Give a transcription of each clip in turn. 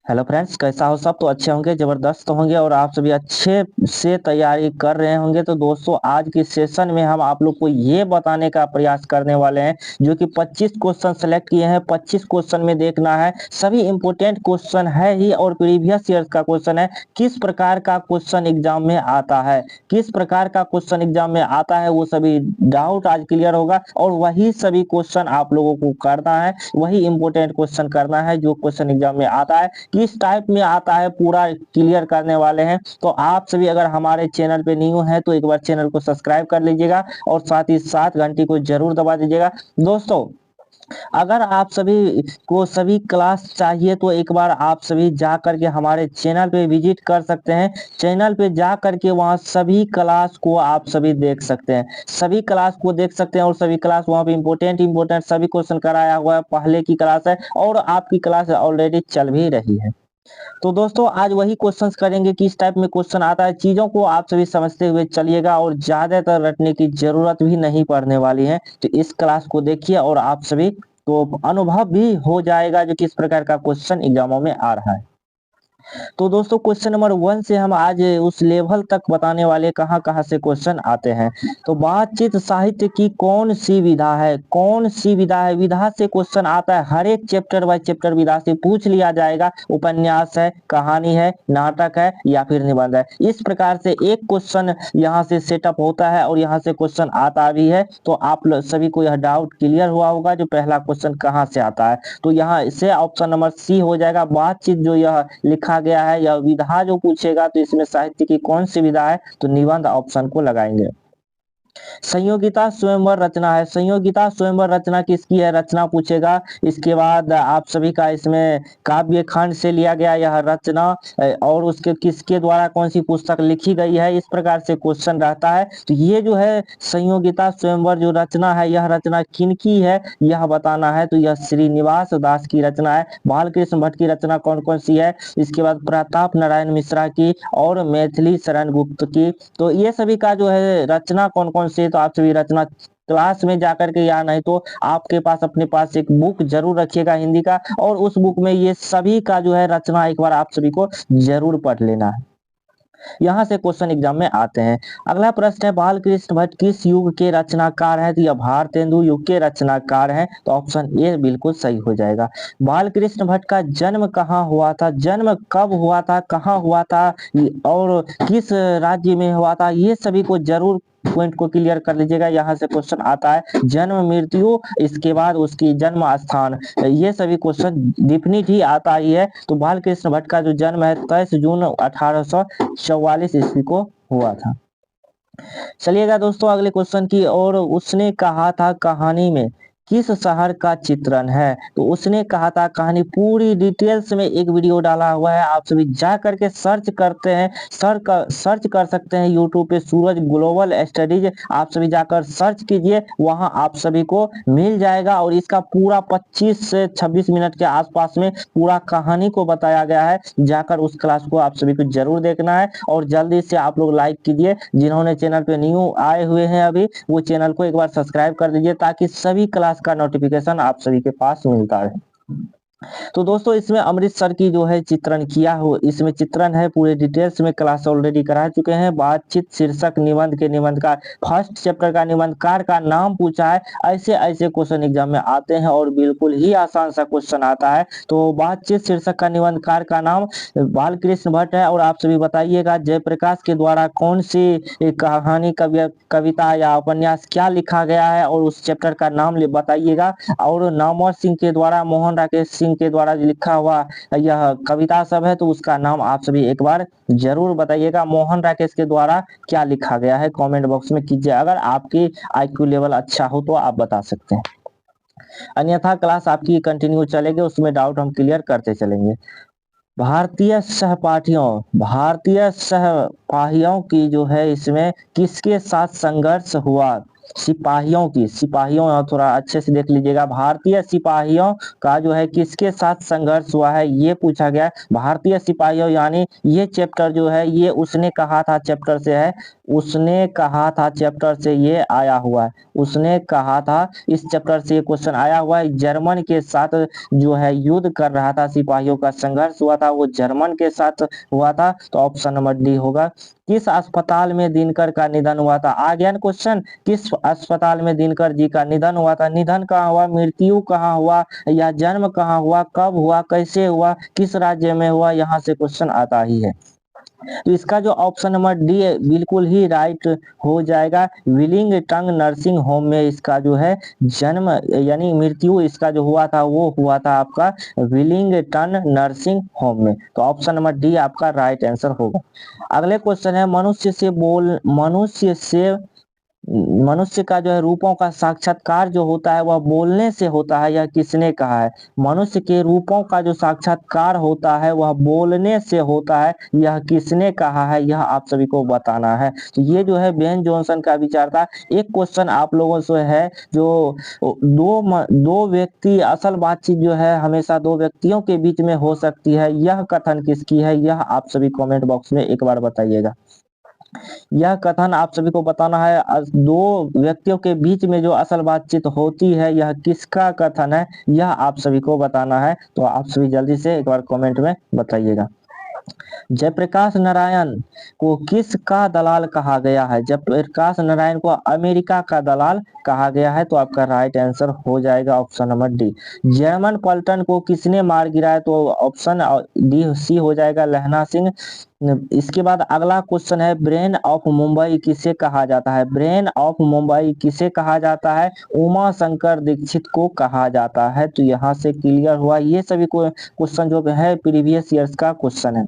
Hello friends, कैसा हो? सब तो अच्छे होंगे, जबरदस्त होंगे और आप सभी अच्छे से तैयारी कर रहे होंगे। तो दोस्तों, आज के सेशन में हम आप लोग को ये बताने का प्रयास करने वाले हैं जो कि 25 क्वेश्चन सेलेक्ट किए हैं। 25 क्वेश्चन में देखना है, सभी इंपोर्टेंट क्वेश्चन है ही और प्रीवियस ईयर का क्वेश्चन है। किस प्रकार का क्वेश्चन एग्जाम में आता है, किस प्रकार का क्वेश्चन एग्जाम में आता है, वो सभी डाउट आज क्लियर होगा और वही सभी क्वेश्चन आप लोगों को करना है। वही इंपोर्टेंट क्वेश्चन करना है जो क्वेश्चन एग्जाम में आता है, किस टाइप में आता है, पूरा क्लियर करने वाले हैं। तो आप सभी अगर हमारे चैनल पे न्यू हैं तो एक बार चैनल को सब्सक्राइब कर लीजिएगा और साथ ही साथ घंटी को जरूर दबा दीजिएगा। दोस्तों, अगर आप सभी को सभी क्लास चाहिए तो एक बार आप सभी जा करके हमारे चैनल पे विजिट कर सकते हैं। चैनल पे जा करके वहाँ सभी क्लास को आप सभी देख सकते हैं, सभी क्लास को देख सकते हैं और सभी क्लास वहाँ पे इंपोर्टेंट इंपोर्टेंट सभी क्वेश्चन कराया हुआ है। पहले की क्लास है और आपकी क्लास ऑलरेडी चल भी रही है। तो दोस्तों, आज वही क्वेश्चंस करेंगे, किस टाइप में क्वेश्चन आता है, चीजों को आप सभी समझते हुए चलिएगा और ज्यादातर रटने की जरूरत भी नहीं पड़ने वाली है। तो इस क्लास को देखिए और आप सभी को अनुभव भी हो जाएगा जो किस प्रकार का क्वेश्चन एग्जामों में आ रहा है। तो दोस्तों, क्वेश्चन नंबर 1 से हम आज उस लेवल तक बताने वाले कहाँ कहाँ से क्वेश्चन आते हैं। तो बातचीत साहित्य की कौन सी विधा है, कौन सी विधा है, विधा से क्वेश्चन आता है। हर एक चैप्टर बाय चैप्टर विधा से पूछ लिया जाएगा। उपन्यास है, कहानी है, नाटक है या फिर निबंध है, इस प्रकार से एक क्वेश्चन यहाँ से सेटअप होता है और यहाँ से क्वेश्चन आता भी है। तो आप सभी को यह डाउट क्लियर हुआ होगा जो पहला क्वेश्चन कहाँ से आता है। तो यहाँ से ऑप्शन नंबर सी हो जाएगा। बातचीत जो यह लिखा गया है, यह विधा जो पूछेगा तो इसमें साहित्य की कौन सी विधा है, तो निबंध ऑप्शन को लगाएंगे। संयोगिता स्वयंवर रचना है, संयोगिता स्वयंवर रचना किसकी है, रचना पूछेगा। इसके बाद आप सभी का इसमें काव्य खंड से लिया गया यह रचना और उसके किसके द्वारा कौन सी पुस्तक लिखी गई है, इस प्रकार से क्वेश्चन रहता है। तो ये जो है संयोगिता स्वयंवर जो रचना है, यह रचना किनकी है यह बताना है। तो यह श्रीनिवास दास की रचना है। बालकृष्ण भट्ट की रचना कौन कौन सी है, इसके बाद प्रताप नारायण मिश्रा की और मैथिली शरण गुप्त की। तो ये सभी का जो है रचना कौन कौन से, तो आप सभी रचना क्लास में जाकर के या नहीं तो आपके पास अपने पास एक बुक जरूर रखिएगा हिंदी का, और उस बुक में ये सभी का जो है रचना एक बार आप सभी को जरूर पढ़ लेना है। यहाँ से क्वेश्चन एग्जाम में आते हैं। अगला प्रश्न है, बालकृष्ण भट्ट किस युग के रचनाकार हैं, तो यह भारतेंदु युग के रचनाकार हैं। तो ऑप्शन ए बिल्कुल सही हो जाएगा। बालकृष्ण भट्ट का जन्म कहाँ हुआ था, जन्म कब हुआ था, कहाँ हुआ था और किस राज्य में हुआ था, ये सभी को जरूर पॉइंट को क्लियर कर लीजिएगा। यहाँ से क्वेश्चन आता है जन्म, मृत्यु, इसके बाद उसकी जन्म स्थान, ये सभी क्वेश्चन डिफिनिट ही आता ही है। तो बालकृष्ण भट्ट का जो जन्म है 23 जून 1844 ईस्वी को हुआ था। चलिएगा दोस्तों अगले क्वेश्चन की ओर। उसने कहा था कहानी में किस शहर का चित्रण है, तो उसने कहा था कहानी पूरी डिटेल्स में एक वीडियो डाला हुआ है। आप सभी जा करके सर्च करते हैं, सर्च कर सकते हैं यूट्यूब पे सूरज ग्लोबल स्टडीज, आप सभी जाकर सर्च कीजिए, वहां आप सभी को मिल जाएगा। और इसका पूरा 25 से 26 मिनट के आसपास में पूरा कहानी को बताया गया है। जाकर उस क्लास को आप सभी को जरूर देखना है और जल्दी से आप लोग लाइक कीजिए। जिन्होंने चैनल पे न्यू आए हुए हैं अभी, वो चैनल को एक बार सब्सक्राइब कर दीजिए ताकि सभी क्लास का नोटिफिकेशन आप सभी के पास मिलता रहे। तो दोस्तों, इसमें अमृतसर की जो है चित्रण किया हो, इसमें चित्रण है पूरे डिटेल्स में, क्लास ऑलरेडी करा चुके हैं। बातचीत शीर्षक निबंध के निबंधकार, फर्स्ट चैप्टर का निबंधकार का नाम पूछा है। ऐसे ऐसे क्वेश्चन एग्जाम में आते हैं और बिल्कुल ही आसान सा क्वेश्चन आता है। तो बातचीत शीर्षक का निबंधकार का नाम बालकृष्ण भट्ट है। और आप सभी बताइएगा जयप्रकाश के द्वारा कौन सी कहानी, कविता या उपन्यास क्या लिखा गया है और उस चैप्टर का नाम बताइएगा। और नामवर सिंह के द्वारा, मोहन राकेश सिंह के द्वारा लिखा हुआ यह कविता सब है, तो उसका नाम आप सभी एक बार जरूर बताइएगा। मोहन राकेश के द्वारा क्या लिखा गया है कमेंट बॉक्स में कीजिए, अगर आपकी आईक्यू लेवल अच्छा हो तो आप बता सकते हैं, अन्यथा क्लास आपकी कंटिन्यू चलेगी, उसमें डाउट हम क्लियर करते चलेंगे। भारतीय सहपाठियों की जो है इसमें किसके साथ संघर्ष हुआ, सिपाहियों थोड़ा अच्छे से देख लीजिएगा। भारतीय सिपाहियों का जो है किसके साथ संघर्ष हुआ है ये पूछा गया है। भारतीय सिपाहियों यानी ये चैप्टर जो है ये उसने कहा था चैप्टर से है। उसने कहा था चैप्टर से ये आया हुआ है। उसने कहा था इस चैप्टर से ये क्वेश्चन आया हुआ है। जर्मन के साथ जो है युद्ध कर रहा था, सिपाहियों का संघर्ष हुआ था, वो जर्मन के साथ हुआ था। तो ऑप्शन नंबर डी होगा। किस अस्पताल में दिनकर का निधन हुआ था? आ गया ना क्वेश्चन, किस अस्पताल में दिनकर जी का निधन हुआ था? निधन कहाँ हुआ, मृत्यु कहाँ हुआ, या जन्म कहाँ हुआ, कब हुआ, कैसे हुआ, किस राज्य में हुआ, यहाँ से क्वेश्चन आता ही है। तो इसका जो ऑप्शन नंबर डी है बिल्कुल ही राइट हो जाएगा। विलिंगटन नर्सिंग होम में इसका जो है जन्म यानी मृत्यु इसका जो हुआ था वो हुआ था आपका विलिंगटन नर्सिंग होम में। तो ऑप्शन नंबर डी आपका राइट आंसर होगा। अगले क्वेश्चन है मनुष्य का जो है रूपों का साक्षात्कार जो होता है वह बोलने से होता है, यह किसने कहा है? मनुष्य के रूपों का जो साक्षात्कार होता है वह बोलने से होता है, यह किसने कहा है? यह आप सभी को बताना है। तो ये जो है बेन जॉनसन का विचार था। एक क्वेश्चन आप लोगों से है जो दो व्यक्ति असल बातचीत जो है हमेशा दो व्यक्तियों के बीच में हो सकती है, यह कथन किसकी है? यह आप सभी कमेंट बॉक्स में एक बार बताइएगा। यह कथन आप सभी को बताना है। दो व्यक्तियों के बीच में जो असल बातचीत होती है यह किसका कथन है, यह आप सभी को बताना है। तो आप सभी जल्दी से एक बार कमेंट में बताइएगा। जयप्रकाश नारायण को किसका दलाल कहा गया है? जयप्रकाश नारायण को अमेरिका का दलाल कहा गया है। तो आपका राइट आंसर हो जाएगा ऑप्शन नंबर डी। जर्मन पलटन को किसने मार गिराया? तो ऑप्शन डी सी हो जाएगा, लहना सिंह। इसके बाद अगला क्वेश्चन है ब्रेन ऑफ मुंबई किसे कहा जाता है? ब्रेन ऑफ मुंबई किसे कहा जाता है? उमा शंकर दीक्षित को कहा जाता है। तो यहाँ से क्लियर हुआ। ये सभी क्वेश्चन जो है प्रीवियस ईयर्स का क्वेश्चन है।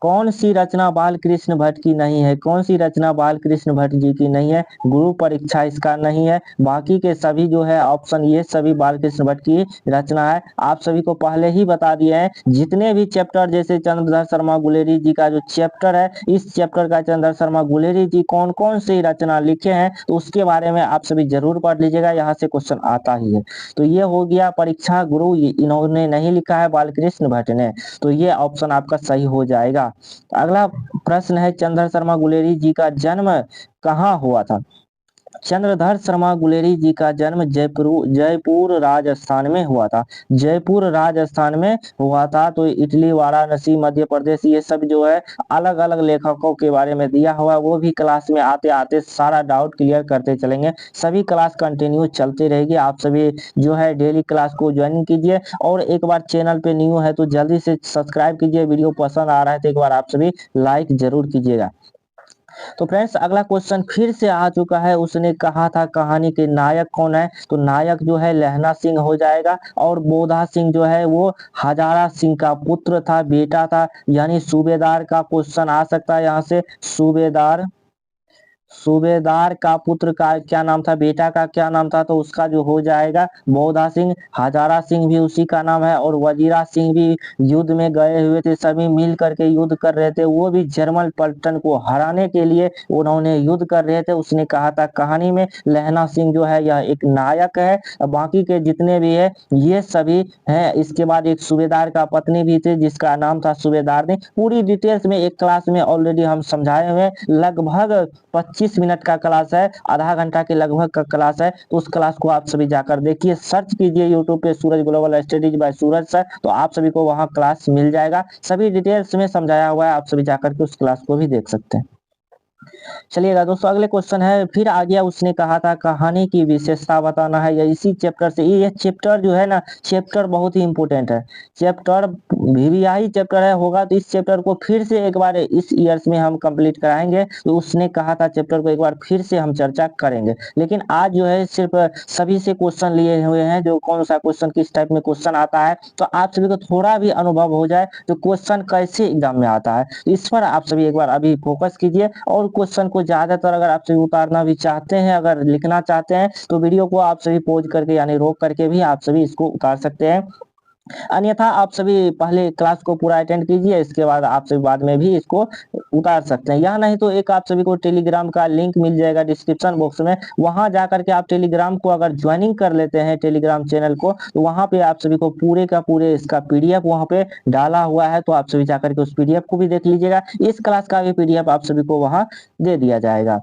कौन सी रचना बाल कृष्ण भट्ट की नहीं है? कौन सी रचना बाल कृष्ण भट्ट जी की नहीं है? गुरु परीक्षा इसका नहीं है। बाकी के सभी जो है ऑप्शन ये सभी बाल कृष्ण भट्ट की रचना है। आप सभी को पहले ही बता दिए हैं जितने भी चैप्टर जैसे चंद्रधर शर्मा गुलेरी जी का जो चैप्टर है, इस चैप्टर का चंद्रधर शर्मा गुलेरी जी कौन कौन सी रचना लिखे हैं तो उसके बारे में आप सभी जरूर पढ़ लीजिएगा, यहाँ से क्वेश्चन आता ही है। तो ये हो गया परीक्षा गुरु, इन्होंने नहीं लिखा है बाल कृष्ण भट्ट ने। तो ये ऑप्शन आपका सही हो जाएगा। अगला प्रश्न है चंद्रधर शर्मा गुलेरी जी का जन्म कहाँ हुआ था? चंद्रधर शर्मा गुलेरी जी का जन्म जयपुर राजस्थान में हुआ था। जयपुर राजस्थान में हुआ था। तो इटली, वाराणसी, मध्य प्रदेश, ये सब जो है अलग अलग लेखकों के बारे में दिया हुआ, वो भी क्लास में आते आते सारा डाउट क्लियर करते चलेंगे। सभी क्लास कंटिन्यू चलती रहेगी। आप सभी जो है डेली क्लास को ज्वाइन कीजिए और एक बार चैनल पे न्यू है तो जल्दी से सब्सक्राइब कीजिए। वीडियो पसंद आ रहा है तो एक बार आप सभी लाइक जरूर कीजिएगा। तो फ्रेंड्स अगला क्वेश्चन फिर से आ चुका है। उसने कहा था कहानी के नायक कौन है? तो नायक जो है लहना सिंह हो जाएगा और बोधा सिंह जो है वो हजारा सिंह का पुत्र था, बेटा था, यानी सूबेदार का क्वेश्चन आ सकता है यहाँ से। सूबेदार का पुत्र का क्या नाम था, बेटा का क्या नाम था? तो उसका जो हो जाएगा बोधा सिंह। हजारा सिंह भी उसी का नाम है और वजीरा सिंह भी युद्ध में गए हुए थे, सभी मिल करके युद्ध कर रहे थे। वो भी जर्मन पलटन को हराने के लिए उन्होंने युद्ध कर रहे थे। उसने कहा था कहानी में लहना सिंह जो है यह एक नायक है। बाकी के जितने भी है ये सभी हैं। इसके बाद एक सूबेदार का पत्नी भी थे जिसका नाम था सूबेदार ने। पूरी डिटेल्स में एक क्लास में ऑलरेडी हम समझाए हुए, लगभग 25 मिनट का क्लास है, आधा घंटा के लगभग का क्लास है। तो उस क्लास को आप सभी जाकर देखिए, सर्च कीजिए यूट्यूब पे सूरज ग्लोबल स्टडीज बाय सूरज सर, तो आप सभी को वहां क्लास मिल जाएगा। सभी डिटेल्स में समझाया हुआ है, आप सभी जाकर के उस क्लास को भी देख सकते हैं। चलिएगा दोस्तों अगले क्वेश्चन है। फिर आ गया, उसने कहा था कहानी की विशेषता बताना है, या इसी चैप्टर से। ये चैप्टर जो है ना, चैप्टर बहुत ही इंपोर्टेंट है। चैप्टर वीवीआई चैप्टर है होगा, तो इस चैप्टर को फिर से एक बार इस ईयर्स में हम कंप्लीट कराएंगे। तो उसने कहा था चैप्टर को एक बार फिर से हम चर्चा करेंगे। लेकिन आज जो है सिर्फ सभी से क्वेश्चन लिए हुए हैं, जो कौन सा क्वेश्चन किस टाइप में क्वेश्चन आता है, तो आप सभी को थोड़ा भी अनुभव हो जाए तो क्वेश्चन कैसे एग्जाम में आता है, इस पर आप सभी एक बार अभी फोकस कीजिए। और क्वेश्चन को ज्यादातर अगर आप सभी उतारना भी चाहते हैं, अगर लिखना चाहते हैं, तो वीडियो को आप सभी पॉज करके यानी रोक करके भी आप सभी इसको उतार सकते हैं। अन्यथा आप सभी पहले क्लास को पूरा अटेंड कीजिए, इसके बाद आप सभी बाद में भी इसको उतार सकते हैं। या नहीं तो एक आप सभी को टेलीग्राम का लिंक मिल जाएगा डिस्क्रिप्शन बॉक्स में, वहां जाकर के आप टेलीग्राम को अगर ज्वाइनिंग कर लेते हैं टेलीग्राम चैनल को, तो वहां पे आप सभी को पूरे का पूरे इसका पीडीएफ वहां पे डाला हुआ है, तो आप सभी जाकर के उस पीडीएफ को भी देख लीजिएगा। इस क्लास का भी पीडीएफ आप सभी को वहां दे दिया जाएगा।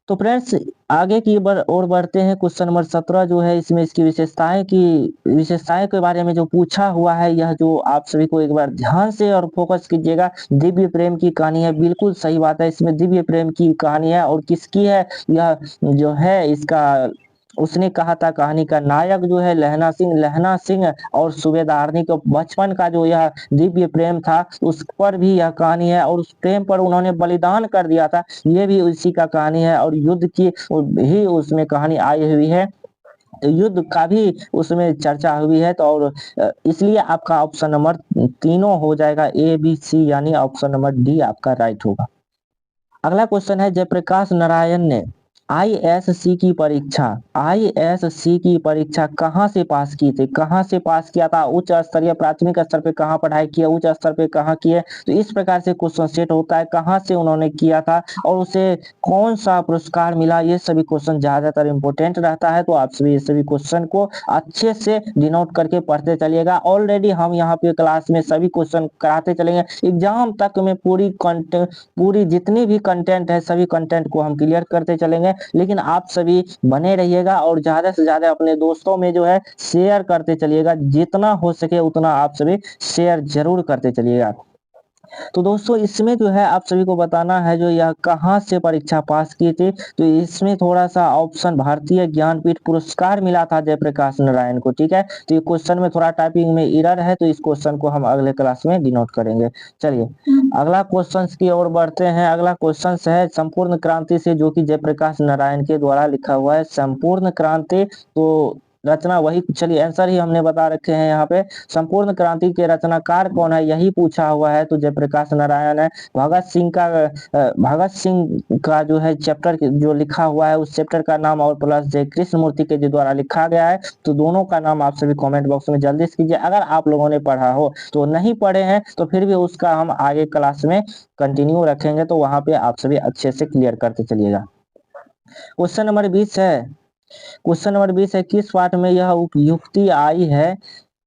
तो फ्रेंड्स आगे की और बढ़ते हैं। क्वेश्चन नंबर 17 जो है, इसमें इसकी विशेषताएं के बारे में जो पूछा हुआ है, यह जो आप सभी को एक बार ध्यान से और फोकस कीजिएगा। दिव्य प्रेम की कहानी है, बिल्कुल सही बात है, इसमें दिव्य प्रेम की कहानी है। और किसकी है यह जो है, इसका उसने कहा था कहानी का नायक जो है लहना सिंह और सूबेदारनी के बचपन का जो यह दिव्य प्रेम था, उस पर भी यह कहानी है। और उस प्रेम पर उन्होंने बलिदान कर दिया था, ये भी उसी का कहानी है। और युद्ध की भी उसमें कहानी आई हुई है, युद्ध का भी उसमें चर्चा हुई है। तो और इसलिए आपका ऑप्शन नंबर तीनों हो जाएगा, ए बी सी, यानी ऑप्शन नंबर डी आपका राइट होगा। अगला क्वेश्चन है, जयप्रकाश नारायण ने आईएएससी की परीक्षा कहाँ से पास की थी, कहाँ से पास किया था, उच्च स्तरीय प्राथमिक स्तर पे कहाँ पढ़ाई किया, उच्च स्तर पे कहाँ किए। तो इस प्रकार से क्वेश्चन सेट होता है, कहाँ से उन्होंने किया था और उसे कौन सा पुरस्कार मिला, ये सभी क्वेश्चन ज्यादातर इंपॉर्टेंट रहता है। तो आप सभी सभी क्वेश्चन को अच्छे से डिनोट करके पढ़ते चलिएगा। ऑलरेडी हम यहाँ पे क्लास में सभी क्वेश्चन कराते चलेंगे, एग्जाम तक में पूरी जितनी भी कंटेंट है सभी कंटेंट को हम क्लियर करते चलेंगे। लेकिन आप सभी बने रहिएगा और ज्यादा से ज्यादा अपने दोस्तों में जो है शेयर करते चलिएगा, जितना हो सके उतना आप सभी शेयर जरूर करते चलिएगा। तो दोस्तों इसमें जो है आप सभी को बताना है जो यह कहाँ से परीक्षा पास की थी। तो इसमें थोड़ा सा ऑप्शन भारतीय ज्ञानपीठ पुरस्कार मिला था जयप्रकाश नारायण को, ठीक है। तो ये क्वेश्चन में थोड़ा टाइपिंग में एरर है, तो इस क्वेश्चन को हम अगले क्लास में डिनोट करेंगे। चलिए अगला क्वेश्चन की ओर बढ़ते हैं। अगला क्वेश्चन है संपूर्ण क्रांति से, जो कि जयप्रकाश नारायण के द्वारा लिखा हुआ है संपूर्ण क्रांति। तो रचना वही, चलिए आंसर ही हमने बता रखे हैं यहाँ पे। संपूर्ण क्रांति के रचनाकार कौन है, यही पूछा हुआ है, तो जयप्रकाश नारायण है। भगत सिंह का जो है चैप्टर जो लिखा हुआ है, उस चैप्टर का नाम और प्लस जय कृष्ण मूर्ति के जो द्वारा लिखा गया है, तो दोनों का नाम आप सभी कमेंट बॉक्स में जल्दी से कीजिए। अगर आप लोगों ने पढ़ा हो, तो नहीं पढ़े हैं तो फिर भी उसका हम आगे क्लास में कंटिन्यू रखेंगे, तो वहां पे आप सभी अच्छे से क्लियर करते चलिएगा। क्वेश्चन नंबर 20 है, क्वेश्चन नंबर 20 है, किस पाठ में यह युक्ति आई है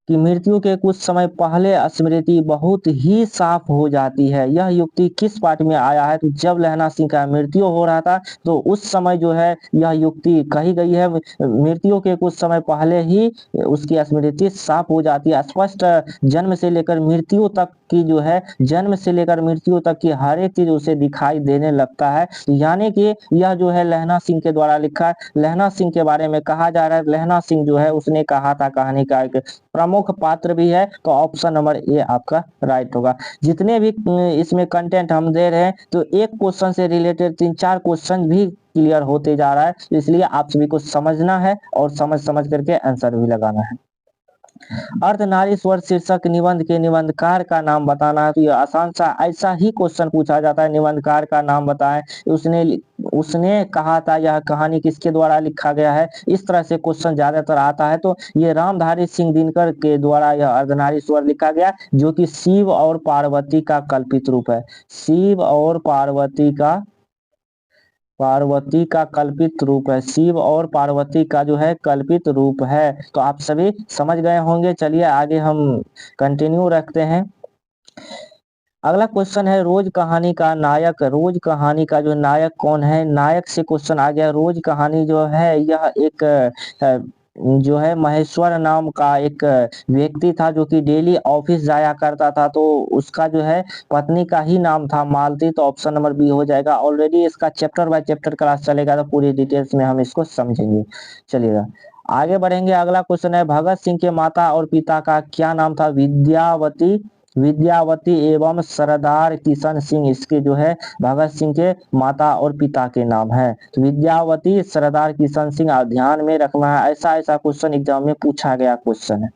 कि मृत्यु के कुछ समय पहले स्मृति बहुत ही साफ हो जाती है। यह युक्ति किस पाठ में आया है, तो जब लहना सिंह का मृत्यु हो रहा था, तो उस समय जो है यह युक्ति कही गई है। मृत्यु के कुछ समय पहले ही उसकी स्मृति साफ हो जाती है, स्पष्ट जन्म से लेकर मृत्यु तक की जो है, जन्म से लेकर मृत्यु तक की हर एक चीज उसे दिखाई देने लगता है। यानी कि यह जो है लहना सिंह के द्वारा लिखा है। लहना सिंह के बारे में कहा जा रहा है, लहना सिंह जो है उसने कहा था कहानी का एक प्रमुख पात्र भी है। तो ऑप्शन नंबर ए आपका राइट होगा। जितने भी इसमें कंटेंट हम दे रहे हैं, तो एक क्वेश्चन से रिलेटेड 3-4 क्वेश्चन भी क्लियर होते जा रहा है, इसलिए आप सभी को समझना है और समझ करके आंसर भी लगाना है। अर्धनारीश्वर शीर्षक निबंध के निबंधकार का नाम बताना है। तो ये आसान सा ऐसा ही क्वेश्चन पूछा जाता है, निबंधकार का नाम बताएं। उसने कहा था यह कहानी किसके द्वारा लिखा गया है, इस तरह से क्वेश्चन ज्यादातर आता है। तो ये रामधारी सिंह दिनकर के द्वारा यह अर्धनारीश्वर लिखा गया, जो कि शिव और पार्वती का कल्पित रूप है। शिव और पार्वती का कल्पित रूप है, शिव और पार्वती का जो है कल्पित रूप है। तो आप सभी समझ गए होंगे। चलिए आगे हम कंटिन्यू रखते हैं। अगला क्वेश्चन है, रोज कहानी का नायक, रोज कहानी का जो नायक कौन है, नायक से क्वेश्चन आ गया। रोज कहानी जो है यह एक जो है महेश्वर नाम का एक व्यक्ति था, जो कि डेली ऑफिस जाया करता था। तो उसका जो है पत्नी का ही नाम था मालती। तो ऑप्शन नंबर बी हो जाएगा। ऑलरेडी इसका चैप्टर बाय चैप्टर क्लास चलेगा, तो पूरी डिटेल्स में हम इसको समझेंगे। चलिएगा आगे बढ़ेंगे। अगला क्वेश्चन है, भगत सिंह के माता और पिता का क्या नाम था, विद्यावती एवं सरदार किशन सिंह, इसके जो है भगत सिंह के माता और पिता के नाम है। तो विद्यावती सरदार किशन सिंह ध्यान में रखना है, ऐसा क्वेश्चन एग्जाम में पूछा गया क्वेश्चन है।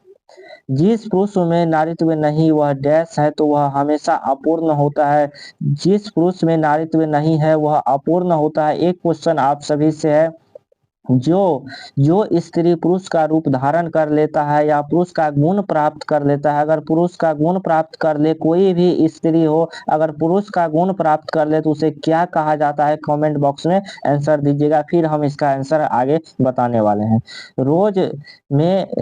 जिस पुरुष में नारीत्व नहीं वह डैश है, तो वह हमेशा अपूर्ण होता है। जिस पुरुष में नारीत्व नहीं है वह अपूर्ण होता है। एक क्वेश्चन आप सभी से है, जो जो स्त्री पुरुष का रूप धारण कर लेता है या पुरुष का गुण प्राप्त कर लेता है, अगर पुरुष का गुण प्राप्त कर ले, कोई भी स्त्री हो अगर पुरुष का गुण प्राप्त कर ले तो उसे क्या कहा जाता है, कमेंट बॉक्स में आंसर दीजिएगा, फिर हम इसका आंसर आगे बताने वाले हैं।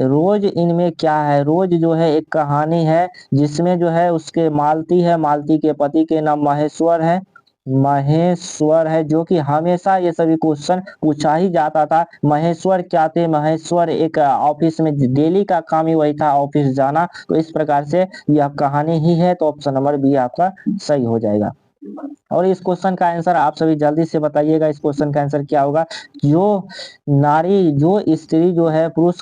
रोज इनमें क्या है, रोज जो है एक कहानी है जिसमें जो है उसके मालती है, मालती के पति के नाम महेश्वर है, महेश्वर है, जो कि हमेशा ये सभी क्वेश्चन पूछा ही जाता था। महेश्वर क्या थे, महेश्वर एक ऑफिस में डेली का काम ही वही था, ऑफिस जाना। तो इस प्रकार से यह कहानी ही है, तो ऑप्शन नंबर बी आपका सही हो जाएगा। और इस क्वेश्चन का आंसर आप सभी जल्दी से बताइएगा, इस क्वेश्चन का आंसर क्या होगा। जो स्त्री जो है पुरुष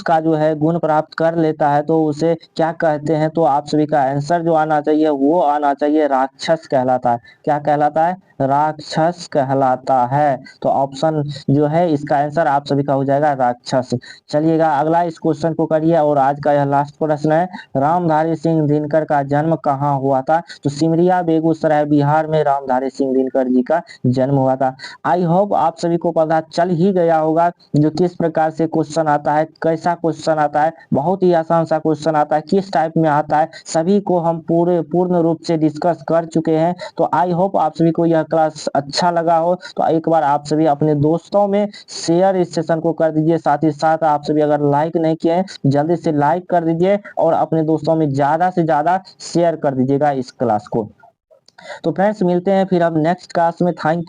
का जो है गुण प्राप्त कर लेता है तो उसे क्या कहते हैं, तो आप सभी का आंसर जो आना चाहिए वो आना चाहिए राक्षस कहलाता है। क्या कहलाता है, राक्षस कहलाता है। तो ऑप्शन जो है इसका आंसर आप सभी का हो जाएगा राक्षस। चलिएगा अगला इस क्वेश्चन को करिए, और आज का यह लास्ट प्रश्न है, रामधारी सिंह दिनकर का जन्म कहाँ हुआ था, तो सिमरिया बेगूसराय बिहार में रामधारी सिंह दिनकर जी का जन्म हुआ था। आई होप आप सभी को पता चल ही गया होगा जो किस प्रकार से क्वेश्चन आता है, कैसा क्वेश्चन आता है, बहुत ही आसान सा क्वेश्चन आता है, किस टाइप में आता है, सभी को हम पूर्ण रूप से डिस्कस कर चुके हैं। तो आई होप आप सभी को यह क्लास अच्छा लगा हो, तो एक बार आप सभी अपने दोस्तों में शेयर इस सेशन को कर दीजिए। साथ ही साथ आप सभी अगर लाइक नहीं किए हैं जल्दी से लाइक कर दीजिए और अपने दोस्तों में ज्यादा से ज्यादा शेयर कर दीजिएगा इस क्लास को। तो फ्रेंड्स मिलते हैं फिर अब नेक्स्ट क्लास में। Thank you.